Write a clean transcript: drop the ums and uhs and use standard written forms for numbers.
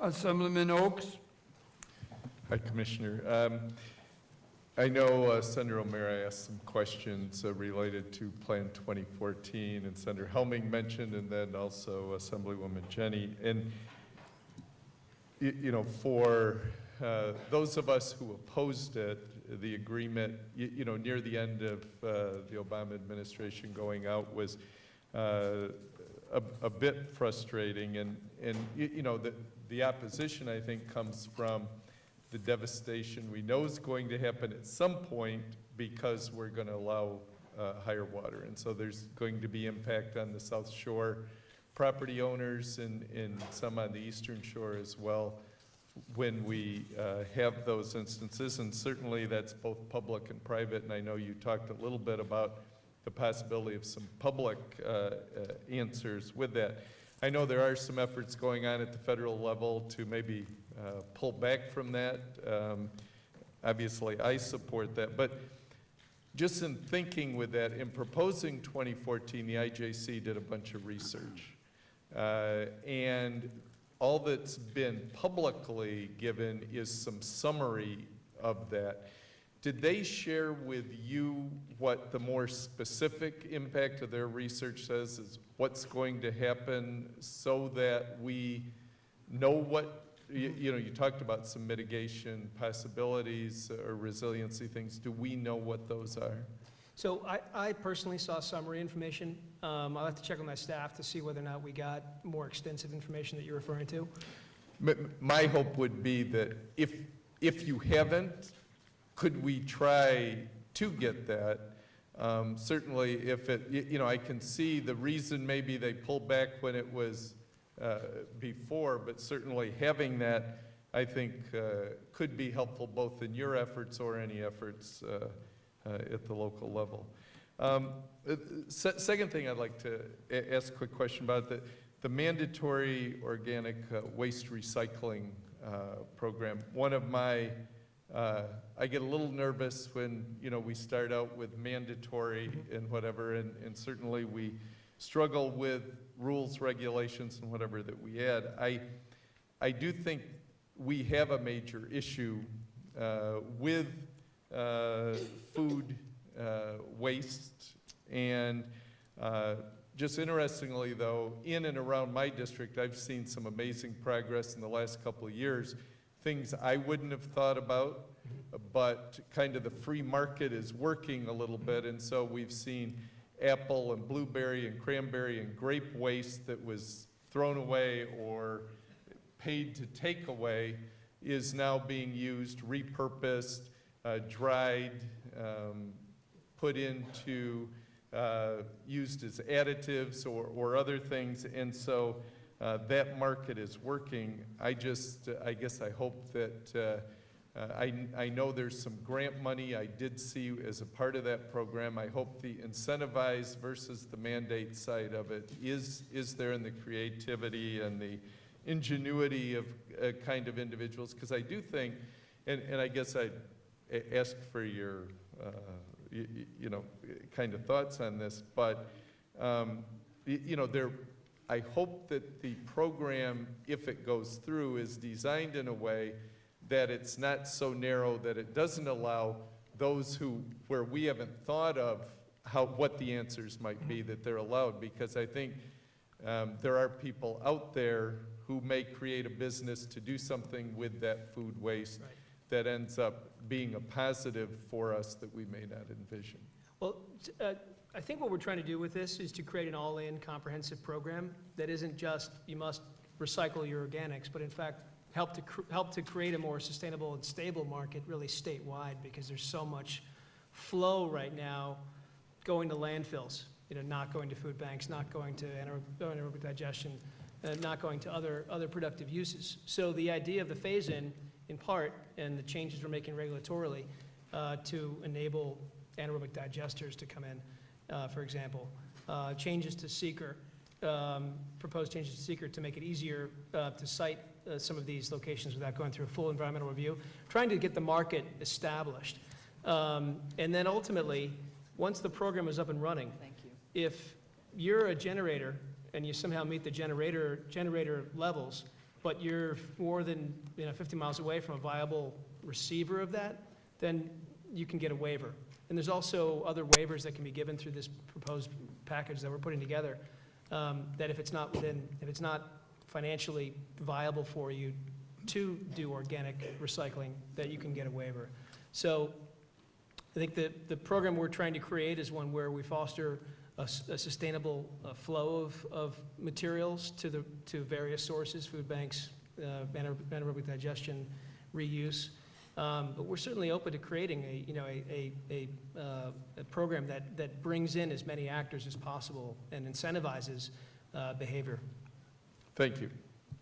Assemblyman Oaks. Hi, Commissioner. I know Senator O'Meara asked some questions related to Plan 2014, and Senator Helming mentioned, and then also Assemblywoman Jenny. And, you know, for those of us who opposed it, the agreement, you know, near the end of the Obama administration going out was a bit frustrating. And you know, the opposition, I think, comes from the devastation we know is going to happen at some point because we're going to allow higher water. And so there's going to be impact on the South Shore property owners and some on the Eastern Shore as well when we have those instances. And certainly that's both public and private. And I know you talked a little bit about the possibility of some public answers with that. I know there are some efforts going on at the federal level to maybe pull back from that. Obviously, I support that. But just in thinking with that, in proposing 2014, the IJC did a bunch of research. And all that's been publicly given is some summary of that. Did they share with you what the more specific impact of their research says is what's going to happen so that we know what, you know, you talked about some mitigation possibilities or resiliency things. Do we know what those are? So I personally saw summary information. I'll have to check with my staff to see whether or not we got more extensive information that you're referring to. My hope would be that if you haven't, could we try to get that? Certainly if it, you know, I can see the reason maybe they pulled back when it was before, but certainly having that, I think, could be helpful both in your efforts or any efforts at the local level. Second thing I'd like to ask a quick question about, the mandatory organic waste recycling program. One of my, I get a little nervous when, you know, we start out with mandatory and whatever, and certainly we struggle with rules, regulations, and whatever that we add. I do think we have a major issue with food waste, and just interestingly though, in and around my district, I've seen some amazing progress in the last couple of years, things I wouldn't have thought about, but kind of the free market is working a little bit, and so we've seen apple and blueberry and cranberry and grape waste that was thrown away or paid to take away is now being used, repurposed, dried, put into, used as additives or other things, and so that market is working. I guess I hope that, I know there's some grant money I did see as a part of that program. I hope the incentivized versus the mandate side of it is there in the creativity and the ingenuity of kind of individuals, because I do think, and I guess I'd ask for your, you know, kind of thoughts on this, but, you know, I hope that the program, if it goes through, is designed in a way that it's not so narrow that it doesn't allow those where we haven't thought of what the answers might be, that they're allowed, because I think there are people out there who may create a business to do something with that food waste that ends up being a positive for us that we may not envision. Well, I think what we're trying to do with this is to create an all-in comprehensive program that isn't just you must recycle your organics, but in fact help to create a more sustainable and stable market really statewide, because there's so much flow right now going to landfills, you know, not going to food banks, not going to anaerobic digestion, not going to other productive uses. So the idea of the phase-in part, and the changes we're making regulatorily to enable anaerobic digesters to come in, for example, changes to seeker, proposed changes to seeker to make it easier to site some of these locations without going through a full environmental review, trying to get the market established. And then ultimately, once the program is up and running, if you're a generator and you somehow meet the generator levels, but you're more than 50 miles away from a viable receiver of that, then you can get a waiver. And there's also other waivers that can be given through this proposed package that we're putting together, that if it's not financially viable for you to do organic recycling, that you can get a waiver. So I think that the program we're trying to create is one where we foster a sustainable flow of materials to various sources, food banks, anaerobic digestion, reuse. But we're certainly open to creating a program that brings in as many actors as possible and incentivizes behavior. Thank you.